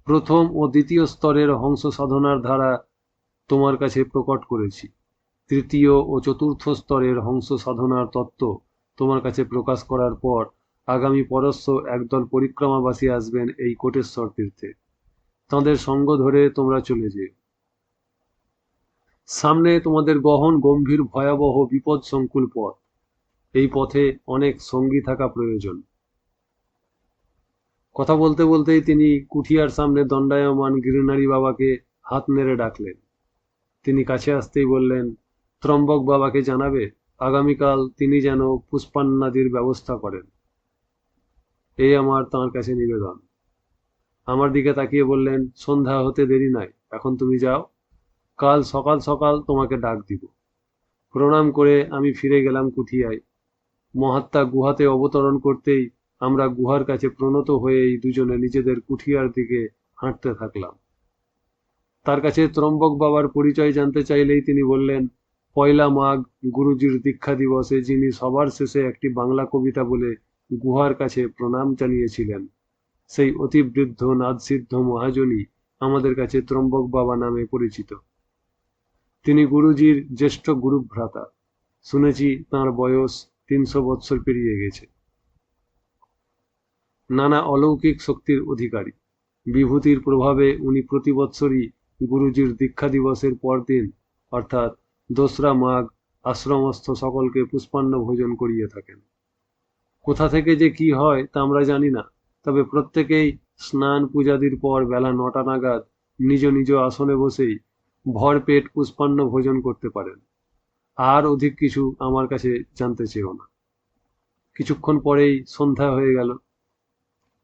প্রথম ও দ্বিতীয় স্তরের হংস সাধনার ধারা তোমার কাছে প্রকট করেছি। তৃতীয় ও চতুর্থ স্তরের হংস সাধনার তত্ত্ব তোমার কাছে প্রকাশ করার পর আগামী পরশ্ব একদল পরিক্রমাবাসী আসবেন এই কোটেশ্বর তীর্থে। তাঁদের সঙ্গ ধরে তোমরা চলে যেও। সামনে তোমাদের গহন গম্ভীর ভয়াবহ বিপদ সংকুল পথ। এই পথে অনেক সঙ্গী থাকা প্রয়োজন। কথা বলতে বলতেই তিনি কুঠিয়ার সামনে দণ্ডায়মান গিরনারী বাবাকে হাত নেড়ে ডাকলেন। তিনি কাছে আসতেই বললেন, ত্রম্বক বাবাকে জানাবে আগামীকাল তিনি যেন পুষ্পান্নাদির ব্যবস্থা করেন। এই আমার তাঁর কাছে নিবেদন। আমার দিকে তাকিয়ে বললেন, সন্ধ্যা হতে দেরি নাই, এখন তুমি যাও, কাল সকাল সকাল তোমাকে ডাক দিব। প্রণাম করে আমি ফিরে গেলাম কুঠিয়ায়। মহাত্মা গুহাতে অবতরণ করতেই আমরা গুহার কাছে প্রণত হয়েই দুজনে নিজেদের কুঠিয়ার দিকে হাঁটতে থাকলাম। তার কাছে ত্রম্বক বাবার পরিচয় জানতে চাইলেই তিনি বললেন, 1লা মাঘ গুরুজির দীক্ষা দিবসে যিনি সবার শেষে একটি বাংলা কবিতা বলে গুহার কাছে প্রণাম জানিয়েছিলেন, সেই অতিবৃদ্ধ নাদসিদ্ধ মহাজনী আমাদের কাছে ত্রম্বক বাবা নামে পরিচিত। তিনি গুরুজির জ্যেষ্ঠ গুরুভ্রাতা। শুনেছি তাঁর বয়স 300 বৎসর পেরিয়ে গেছে। নানা অলৌকিক শক্তির অধিকারী। বিভূতির প্রভাবে উনি প্রতি বৎসরই গুরুজির দীক্ষা দিবসের পরদিন অর্থাৎ 2রা মাঘ আশ্রমস্থ সকলকে পুষ্পান্ন ভোজন করিয়ে থাকেন। কোথা থেকে যে কি হয় তা আমরা জানি না, তবে প্রত্যেকেই স্নান পূজাদির পর বেলা 9টা নাগাদ নিজ নিজ আসনে বসেই ভর পেট পুষ্পান্ন ভোজন করতে পারেন। আর অধিক কিছু আমার কাছে জানতে চেও না। কিছুক্ষণ পরেই সন্ধ্যা হয়ে গেল।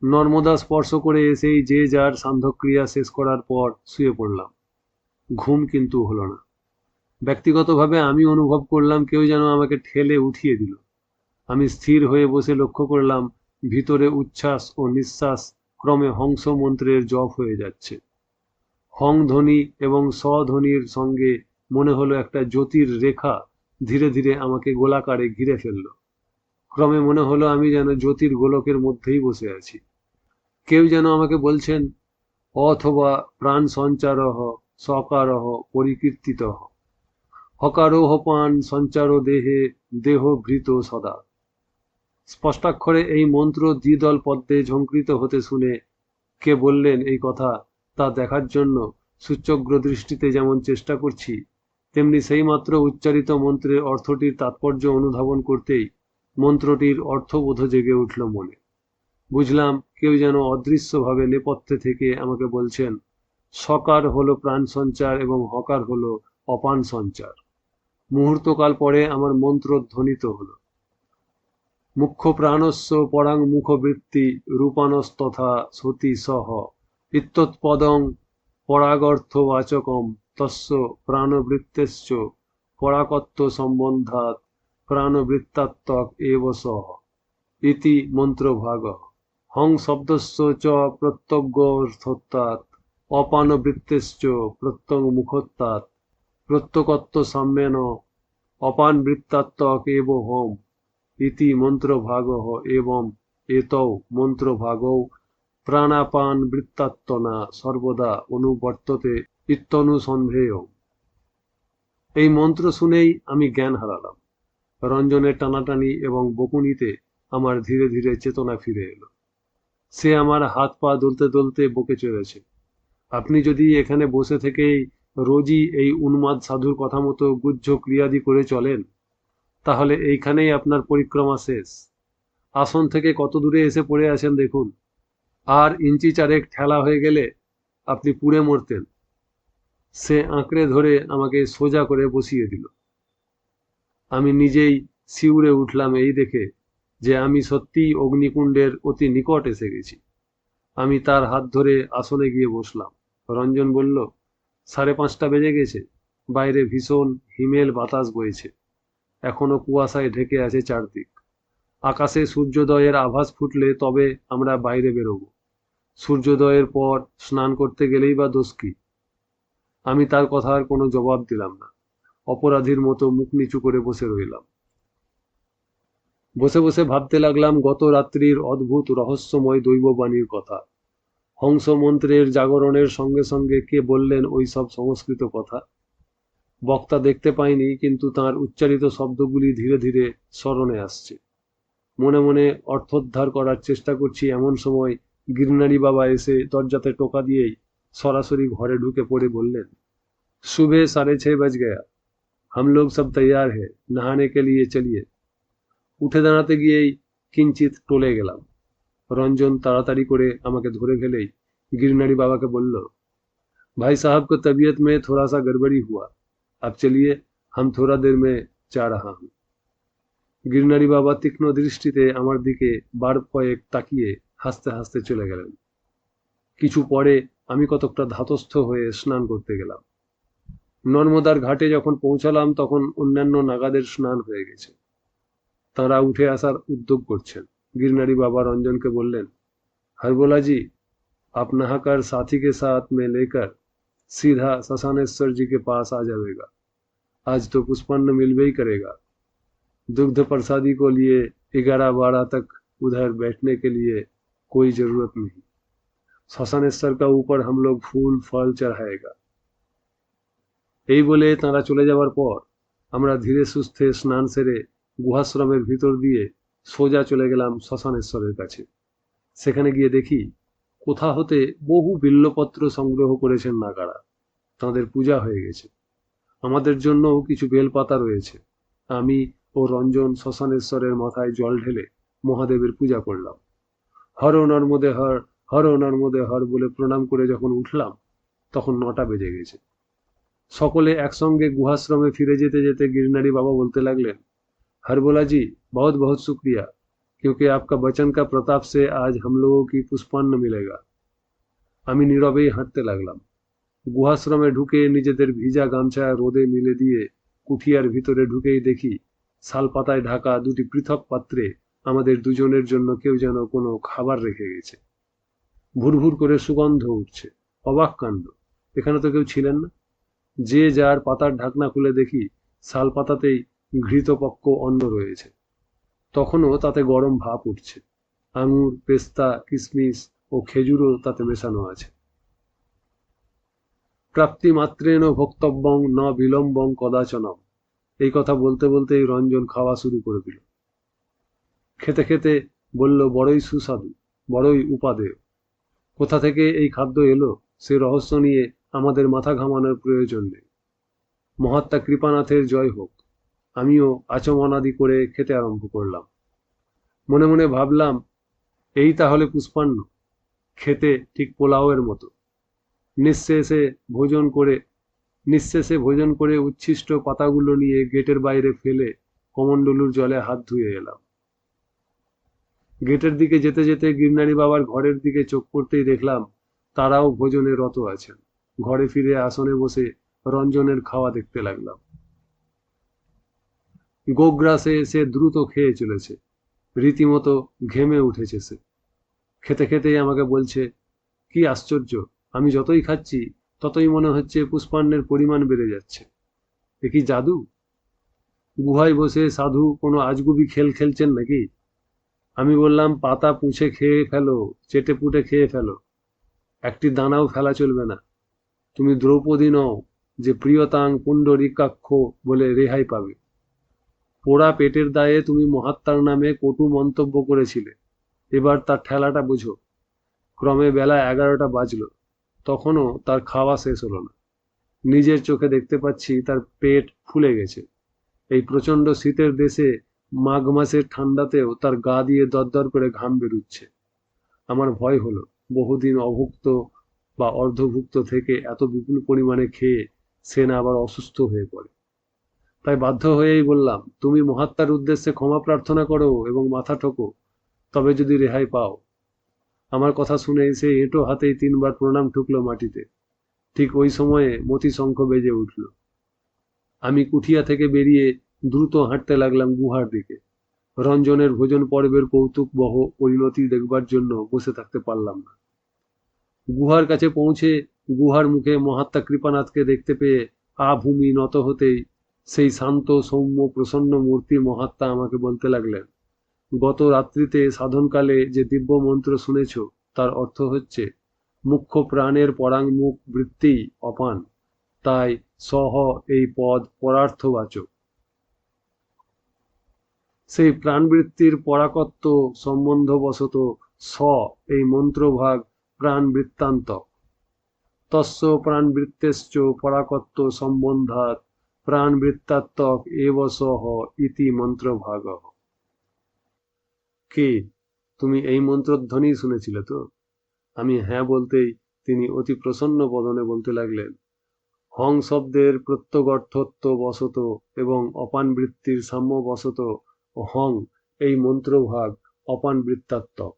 নর্মদা স্পর্শ করে এসেই যে যার সান্ধ্যক্রিয়া শেষ করার পর শুয়ে পড়লাম। ঘুম কিন্তু হলো না। ব্যক্তিগতভাবে আমি অনুভব করলাম কেউ যেন আমাকে ঠেলে উঠিয়ে দিল। আমি স্থির হয়ে বসে লক্ষ্য করলাম ভিতরে উচ্ছ্বাস ও নিঃশ্বাস ক্রমে হংস মন্ত্রের জপ হয়ে যাচ্ছে। হং ধ্বনি এবং স্বধ্বনির সঙ্গে মনে হলো একটা জ্যোতির রেখা ধীরে ধীরে আমাকে গোলাকারে ঘিরে ফেলল। ক্রমে মনে হলো আমি যেন জ্যোতির গোলকের মধ্যেই বসে আছি। কেউ যেন আমাকে বলছেন, অথবা প্রাণ সঞ্চারহ সকারহ পরিকীর্তিতঃ হকারোহ পান সঞ্চার দেহে দেহ ভৃত সদা। স্পষ্টাক্ষরে এই মন্ত্র দ্বিদল পদ্মে ঝঙ্কৃত হতে শুনে কে বললেন এই কথা তা দেখার জন্য সূচ্যগ্র দৃষ্টিতে যেমন চেষ্টা করছি, তেমনি সেইমাত্র উচ্চারিত মন্ত্রের অর্থটির তাৎপর্য অনুধাবন করতেই মন্ত্রটির অর্থবোধ জেগে উঠল মনে। বুঝলাম কেউ যেন অদৃশ্যভাবে নেপথ্যে থেকে আমাকে বলছেন, সকার হলো প্রাণ সঞ্চার এবং হকার হলো অপান সঞ্চার। মুহূর্তকাল পরে আমার মন্ত্র ধ্বনিত হলো, মুখ্য প্রাণস্য পরাং মুখবৃত্তি রূপানস্তথা সতী সহ ইত্যৎপদং পরাগর্থবাচকম তস্য প্রাণবৃত্তেশ্চ পরাকত্ব সম্বন্ধাৎ প্রাণবৃত্তাত্মক এব সহ ইতি মন্ত্রভাগ। হং শব্দস্য চ প্রত্যগ্যর্থত্বাৎ অপানবৃত্তেশ্চ প্রত্যং মুখত্বাৎ প্রত্যকত্ব সাম্যেন অপান বৃত্তাত্মক এব হোম ইতি মন্ত্রভাগঃ এবং এতৌ মন্ত্রভাগৌ প্রাণাপান বৃত্তাত্মনা সর্বদা অনুবর্ততে ইত্যনুসন্ধেয়। এই মন্ত্র শুনেই আমি জ্ঞান হারালাম। রঞ্জনের টানাটানি এবং বকুনিতে আমার ধীরে ধীরে চেতনা ফিরে এলো। সে আমার হাত পা দুলতে দুলতে বকে চলেছে। আপনি যদি এখানে বসে থেকেই রোজই এই উন্মাদ সাধুর কথা মতো গুহ্য ক্রিয়াদি করে চলেন, তাহলে এইখানেই আপনার পরিক্রমা শেষ। আসন থেকে কত দূরে এসে পড়ে আছেন দেখুন। আর ইঞ্চি চারেক ঠেলা হয়ে গেলে আপনি পুড়ে মরতেন। সে আঁকড়ে ধরে আমাকে সোজা করে বসিয়ে দিল। আমি নিজেই শিউরে উঠলাম এই দেখে যে আমি সত্যিই অগ্নিকুণ্ডের অতি নিকট এসে গেছি। আমি তার হাত ধরে আসনে গিয়ে বসলাম। রঞ্জন বলল, 5:30 বেজে গেছে, বাইরে ভীষণ হিমেল বাতাস বইছে, এখনো কুয়াশায় ঢেকে আছে চারদিক। আকাশে সূর্যোদয়ের আভাস ফুটলে তবে আমরা বাইরে বেরোব। সূর্যোদয়ের পর স্নান করতে গেলেই বা দোষ কি? আমি তার কথার কোনো জবাব দিলাম না। অপরাধীর মতো মুখ নিচু করে বসে রইলাম। বসে বসে ভাবতে লাগলাম গত রাত্রির অদ্ভুত রহস্যময় দৈববাণীর কথা। হংস মন্ত্রের জাগরণের সঙ্গে সঙ্গে কে বললেন ওই সব সংস্কৃত কথা? বক্তা দেখতে পাইনি, কিন্তু তার উচ্চারিত শব্দগুলি ধীরে ধীরে স্মরণে আসছে। মনে মনে অর্থোদ্ধার করার চেষ্টা করছি, এমন সময় গিরনারি বাবা এসে দরজাতে টোকা দিয়েই সরাসরি ঘরে ঢুকে পড়ে বললেন, सुबह 6:30 बज गया, हम लोग सब तैयार है, नहाने के लिए चलिए। উঠে দাঁড়াতে গিয়েই কিঞ্চিত টলে গেলাম। রঞ্জন তাড়াতাড়ি করে আমাকে ধরে ফেলেই गिरनारी बाबा के बोल, भाई साहब को तबीयत में थोड़ा सा गड़बड़ी हुआ, अब चलिए, हम थोड़ा देर में जा रहा हूँ। गिरनारी बाबा তীক্ষ্ণ দৃষ্টিতে আমার দিকে বার কয়েক তাকিয়ে হাসতে হাসতে চলে গেলেন। কিছু পরে আমি কতকটা ধাতস্থ হয়ে স্নান করতে গেলাম। নর্মদার ঘাটে যখন পৌঁছালাম তখন অন্যান্য নাগাদের স্নান হয়ে গেছে। তাঁরা উঠে আসার উদ্যোগ করছেন। गिरनारी बाबा रंजन के बोललेन, हरबोला जी, आप नहाकर साथी के साथ में लेकर सीधा ससानेश्वर जी के पास आ जाएगा। आज तो पुष्पान्न मिलवे ही करेगा। दुग्ध प्रसादी को लिए 11-12 तक उधर बैठने के लिए कोई जरूरत नहीं। ससानेश्वर का ऊपर हम लोग फूल फल चढ़ाएगा। এই বলে তাঁরা চলে যাওয়ার পর আমরা ধীরে সুস্থে স্নান সেরে গুহাশ্রমের ভিতর দিয়ে সোজা চলে গেলাম শ্মশানেশ্বরের কাছে। সেখানে গিয়ে দেখি কোথা হতে বহু বিল্লপত্র সংগ্রহ করেছেন নাগারা। তাঁদের পূজা হয়ে গেছে। আমাদের জন্যও কিছু বেলপাতা রয়েছে। আমি ও রঞ্জন শ্মশানেশ্বরের মাথায় জল ঢেলে মহাদেবের পূজা করলাম। হর নর্মদে হর, হর নর্মদে হর বলে প্রণাম করে যখন উঠলাম তখন 9টা বেজে গেছে। সকলে একসঙ্গে গুহাশ্রমে ফিরে যেতে যেতে गिरनारी बाबा बोलते लगलेन, हरबोला जी, बहुत बहुत शुक्रिया, क्योंकि आपका वचन का प्रताप से आज हम लोगों की पुष्पान्न मिलेगा। আমি নীরবেই হাঁটতে লাগলাম। গুহাশ্রমে ঢুকে নিজেদের ভিজা গামছা রোদে মিলে দিয়ে কুঠিয়ার ভিতরে ঢুকেই দেখি শালপাতায় ঢাকা দুটি পৃথক পাত্রে আমাদের দুজনের জন্য কেউ যেন কোনো খাবার রেখে গেছে। ভুরভুর করে সুগন্ধ উঠছে। অবাক কাণ্ড, এখানে তো কেউ ছিলেন না। যে যার পাতার ঢাকনা খুলে দেখি শাল পাতাতেই ঘৃতপক্ক অন্ন রয়েছে। তখনও তাতে গরম ভাপ উঠছে। আঙুর, পেস্তা, কিশমিশ ও খেজুরও তাতে মেশানো আছে। প্রাপ্তি মাত্রেণ ভোক্তব্যং ন বিলম্বং কদাচনম, এই কথা বলতে বলতেই রঞ্জন খাওয়া শুরু করে দিল। খেতে খেতে বলল, বড়ই সুস্বাদু, বড়ই উপাদেয়। কোথা থেকে এই খাদ্য এলো সে রহস্য নিয়ে আমাদের মাথা ঘামানোর প্রয়োজন নেই। মহাত্মা কৃপানাথের জয় হোক। আমিও আচমনাদি করে খেতে আরম্ভ করলাম। মনে মনে ভাবলাম, এই তাহলে পুষ্পান্ন, খেতে ঠিক পোলাওয়ের মতো। নিঃশেষে ভোজন করে উচ্ছিষ্ট পাতাগুলো নিয়ে গেটের বাইরে ফেলে কমণ্ডলুর জলে হাত ধুয়ে এলাম। গেটের দিকে যেতে যেতে गिरनारी বাবার ঘরের দিকে চোখ পড়তেই দেখলাম তারাও ভোজনে রত আছেন। ঘরে ফিরে আসনে বসে রঞ্জনের খাওয়া দেখতে লাগলাম। গোগ্রাসে সে দ্রুত খেয়ে চলেছে, রীতিমতো ঘেমে উঠেছে সে। খেতে খেতেই আমাকে বলছে, কি আশ্চর্য, আমি যতই খাচ্ছি ততই মনে হচ্ছে পুষ্পান্নের পরিমাণ বেড়ে যাচ্ছে। এ কি জাদু? গুহায় বসে সাধু কোনো আজগুবি খেল খেলছেন নাকি? আমি বললাম, পাতা পুঁছে খেয়ে ফেলো, চেটে পুটে খেয়ে ফেলো, একটি দানাও ফেলা চলবে না। তুমি দ্রৌপদী নও যে প্রিয়তাং পুণ্ডরীকাক্ষ বলে রেহাই পাবে। পোড়া পেটের দায়ে তুমি মহাত্মার নামে কটু মন্তব্য করেছিলে, এবার তার ঠেলাটা বোঝো। ক্রমে বেলা 11টা বাজলো, তখনও তার খাওয়া শেষ হলো না। নিজের চোখে দেখতে পাচ্ছি তার পেট ফুলে গেছে। এই প্রচণ্ড শীতের দেশে মাঘ মাসের ঠান্ডাতেও তার গা দিয়ে দরদর করে ঘাম বেরুচ্ছে। আমার ভয় হলো, বহুদিন অভুক্ত বা অর্ধভুক্ত থেকে এত বিপুল পরিমাণে খেয়ে সে না আবার অসুস্থ হয়ে পড়ে। তাই বাধ্য হয়েই বললাম, তুমি মহাত্মার উদ্দেশ্যে ক্ষমা প্রার্থনা করো এবং মাথা ঠোকো, তবে যদি রেহাই পাও। আমার কথা শুনে সে এঁটো হাতেই 3বার প্রণাম ঠুকলো মাটিতে। ঠিক ওই সময়ে মতিশঙ্খ বেজে উঠল। আমি কুঠিয়া থেকে বেরিয়ে দ্রুত হাঁটতে লাগলাম গুহার দিকে। রঞ্জনের ভোজন পর্বের কৌতুকবহ পরিণতি দেখবার জন্য বসে থাকতে পারলাম না। গুহার কাছে পৌঁছে গুহার মুখে মহাত্মা কৃপানাথকে দেখতে পেয়ে আভূমি নত হতেই সেই শান্ত সৌম্য প্রসন্ন মূর্তি মহাত্মা আমাকে বলতে লাগলেন, গত রাত্রিতে সাধনকালে যে দিব্য মন্ত্র শুনেছ তার অর্থ হচ্ছে মুখ্য প্রাণের পরাঙ্মুখ বৃত্তি অপান, তাই সহ এই পদ পরার্থবাচক। সেই প্রাণবৃত্তির পরাকত্ব সম্বন্ধবশত স এই মন্ত্রভাগ প্রাণ বৃত্তান্তক। তস্য প্রাণবৃত্তেশ্চ পরাকত্ব সম্বন্ধাৎ প্রাণবৃত্তাত্মক এব সহ ইতি মন্ত্রভাগঃ। কে? তুমি এই মন্ত্রধ্বনি শুনেছিলে তো? আমি হ্যাঁ বলতেই তিনি অতি প্রসন্ন বদনে বলতে লাগলেন, হং শব্দের প্রত্যগর্থত্ব বশত এবং অপান বৃত্তির সাম্য বশত হং এই মন্ত্রভাগ অপান বৃত্তাত্মক।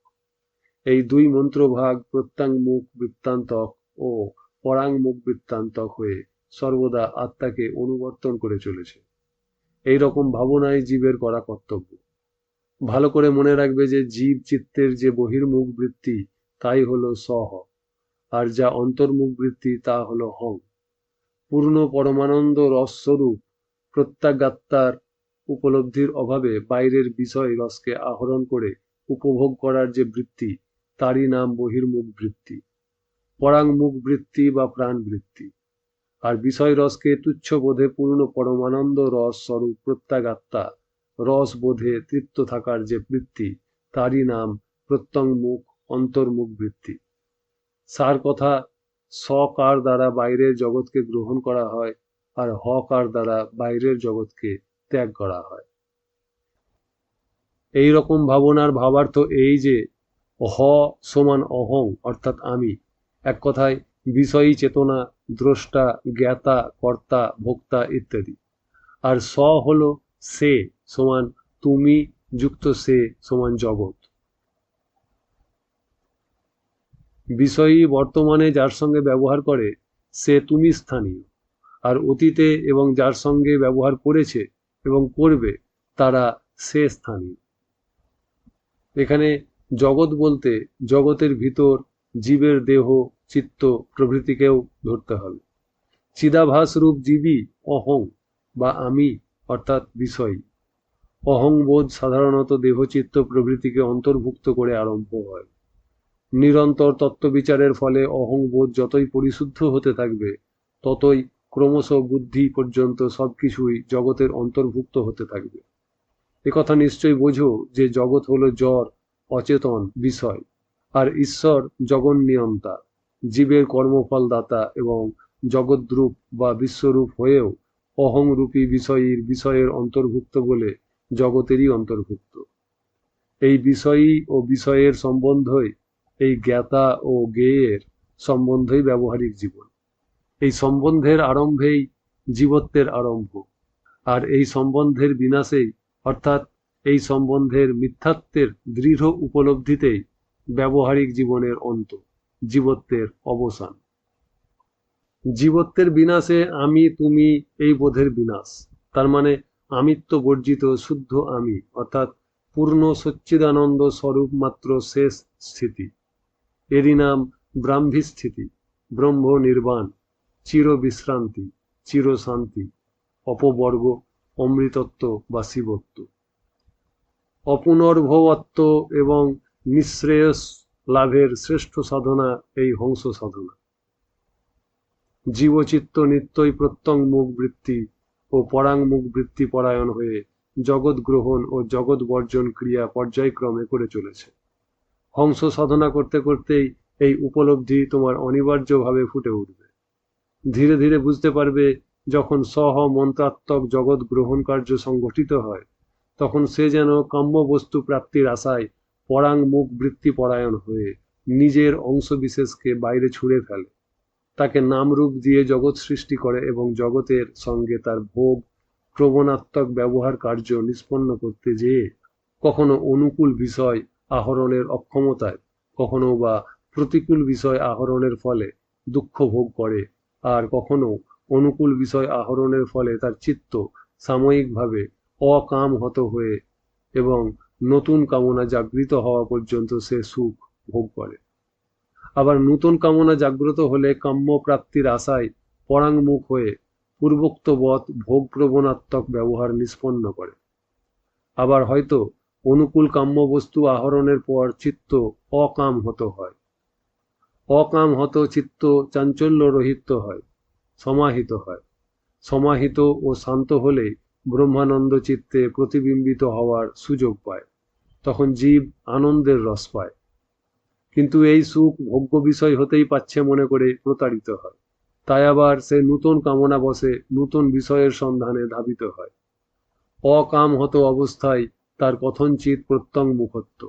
এই দুই মন্ত্রভাগ প্রত্যাঙ্গমুখ বৃত্তান্তক ও পরাঙ্গমুখ বৃত্তান্তক হয়ে সর্বদা আত্মাকে অনুবর্তন করে চলেছে। এই রকম ভাবনাই জীবের করা কর্তব্য। ভালো করে মনে রাখবে যে জীব চিত্তের যে বহির্মুখ বৃত্তি তাই হলো সহ, আর যা অন্তর্মুখ বৃত্তি তা হলো হং। পূর্ণ পরমানন্দ রসস্বরূপ প্রত্যাগাত্মার উপলব্ধির অভাবে বাইরের বিষয় রসকে আহরণ করে উপভোগ করার যে বৃত্তি তারই নাম বহির্মুখ বৃত্তি, পরাঙ্গমুখ বৃত্তি বা প্রাণ বৃত্তি। আর বিষয় রসকে তুচ্ছ বোধে পূর্ণ পরমানন্দ রস স্বরূপ প্রত্যাগাত্মা রস বোধে তৃপ্ত থাকার যে বৃত্তি তারই নাম প্রত্যঙ্গমুখ অন্তর্মুখ বৃত্তি। সার কথা, স কার দ্বারা বাইরের জগৎকে গ্রহণ করা হয় আর হ কার দ্বারা বাইরের জগৎকে ত্যাগ করা হয়। এই রকম ভাবনার ভাবার্থ এই যে হ সমান অহং অর্থাৎ আমি, এক কথায় বিষয়ী চেতনা, দ্রষ্টা, জ্ঞাতা, কর্তা, ভোক্তা ইত্যাদি। আর স হল সে সমান তুমি যুক্ত সে সমান জগৎ। বিষয়ী বর্তমানে যার সঙ্গে ব্যবহার করে সে তুমি স্থানীয়, আর অতীতে এবং যার সঙ্গে ব্যবহার করেছে এবং করবে তারা সে স্থানীয়। এখানে জগৎ বলতে জগতের ভিতর জীবের দেহ, চিত্ত প্রভৃতিকেও ধরতে হবে। চিদাভাস রূপ জীবই অহং বা আমি অর্থাৎ বিষয়ী। অহংবোধ সাধারণত দেহচিত্ত প্রভৃতিকে অন্তর্ভুক্ত করে আরম্ভ হয়। নিরন্তর তত্ত্ববিচারের ফলে অহংবোধ যতই পরিশুদ্ধ হতে থাকবে ততই ক্রমশ বুদ্ধি পর্যন্ত সবকিছুই জগতের অন্তর্ভুক্ত হতে থাকবে। একথা নিশ্চয়ই বোঝো যে জগৎ হলো জড়, অচেতন বিষয়, আর ঈশ্বর জগন্নিয়ন্তা, জীবের কর্মফল দাতা এবং জগদ্রূপ বা বিশ্বরূপ হয়েও অহংরূপী বিষয়ের অন্তর্ভুক্ত বলে জগতেরই অন্তর্ভুক্ত। এই বিষয়ী ও বিষয়ের সম্বন্ধই এই জ্ঞাতা ও জ্ঞেয়ের সম্বন্ধই ব্যবহারিক জীবন। এই সম্বন্ধের আরম্ভেই জীবত্বের আরম্ভ, আর এই সম্বন্ধের বিনাশেই অর্থাৎ এই সম্বন্ধের মিথ্যাত্বের দৃঢ় উপলব্ধিতেই ব্যবহারিক জীবনের অন্ত, জীবত্বের অবসান। জীবত্বের বিনাশে আমি তুমি এই বোধের বিনাশ, তার মানে আমিত্ব বর্জিত শুদ্ধ আমি অর্থাৎ পূর্ণ সচ্চিদানন্দ স্বরূপ মাত্র শেষ স্থিতি। এরই নাম ব্রাহ্মী স্থিতি, ব্রহ্ম নির্বাণ, চির বিশ্রান্তি, চির শান্তি, অপবর্গ, অমৃতত্ব বা শিবত্ব। অপুনর্ভবত্ব এবং নিঃশ্রেয়স লাভের শ্রেষ্ঠ সাধনা এই হংস সাধনা। জীবচিত্ত নিত্যই প্রত্যঙ্গমুখ বৃত্তি ও পরাঙ্গমুখ বৃত্তি পরায়ণ হয়ে জগৎ গ্রহণ ও জগৎ বর্জন ক্রিয়া পর্যায়ক্রমে করে চলেছে। হংস সাধনা করতে করতেই এই উপলব্ধি তোমার অনিবার্যভাবে ফুটে উঠবে। ধীরে ধীরে বুঝতে পারবে যখন সহ মন্ত্রাত্মক জগৎ গ্রহণ কার্য সংগঠিত হয় তখন সে যেন কাম্য বস্তু প্রাপ্তির আশায় পরাঙ্গমুখ বৃত্তি পরায়ণ হয়ে নিজের অংশ বিশেষকে বাইরে ছুঁড়ে ফেলে, তাকে নামরূপ দিয়ে জগৎ সৃষ্টি করে এবং জগতের সঙ্গে তার ভোগ প্রবণাত্মক ব্যবহার কার্য নিষ্পন্ন করতে যেয়ে কখনো অনুকূল বিষয় আহরণের অক্ষমতায়, কখনো বা প্রতিকূল বিষয় আহরণের ফলে দুঃখ ভোগ করে, আর কখনো অনুকূল বিষয় আহরণের ফলে তার চিত্ত সাময়িকভাবে অকামহত হয়ে এবং নতুন কামনা জাগৃত হওয়া পর্যন্ত সে সুখ ভোগ করে। আবার নতুন কামনা জাগ্রত হলে কাম্য প্রাপ্তির আশায় পরাঙ্গমুখ হয়ে পূর্বোক্তবৎ ভোগ প্রবণাত্মক ব্যবহার নিষ্পন্ন করে। আবার হয়তো অনুকূল কাম্য বস্তু আহরণের পর চিত্ত অকাম হত হয়। অকাম হত চিত্ত চাঞ্চল্য রহিত হয়, সমাহিত হয়। সমাহিত ও শান্ত হলে ব্রহ্মানন্দ চিত্তে প্রতিবিম্বিত হওয়ার সুযোগ পায়। তখন জীব আনন্দের রস পায়। কিন্তু এই সুখ ভোগ্য বিষয় হতেই পাচ্ছে মনে করে প্রতারিত হয়। তাই আবার সে নূতন কামনা বশে নূতন বিষয়ের সন্ধানে ধাবিত হয়। অকামহত অবস্থায় তার কথঞ্চিত প্রত্যঙ্গমুখত্ব।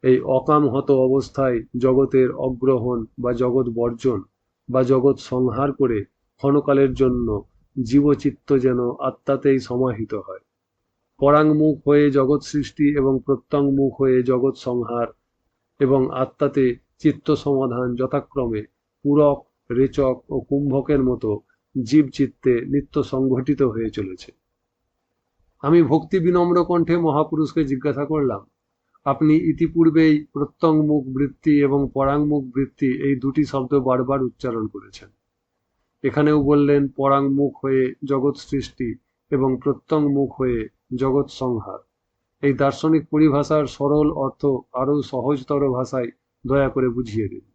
এই অকামহত অবস্থায় জগতের অগ্রহণ বা জগৎ বর্জন বা জগৎ সংহার করে ক্ষণকালের জন্য জীবচিত্ত যেন আত্মাতেই সমাহিত হয়। পরাঙ্গমুখ হয়ে জগৎ সৃষ্টি এবং প্রত্যঙ্গমুখ হয়ে জগৎ সংহার এবং আত্মাতে চিত্ত সমাধান যথাক্রমে পূরক, রেচক ও কুম্ভকের মতো জীবচিত্তে নিত্য সংঘটিত হয়ে চলেছে। আমি ভক্তি বিনম্র কণ্ঠে মহাপুরুষকে জিজ্ঞাসা করলাম, আপনি ইতিপূর্বেই প্রত্যঙ্গমুখ বৃত্তি এবং পরাঙ্গমুখ বৃত্তি এই দুটি শব্দ বারবার উচ্চারণ করেছেন। এখানেও বললেন পরাঙ্গমুখ হয়ে জগৎ সৃষ্টি এবং প্রত্যঙ্গমুখ হয়ে জগৎ সংহার। এই দার্শনিক পরিভাষার সরল অর্থ আরও সহজতর ভাষায় দয়া করে বুঝিয়ে দিন।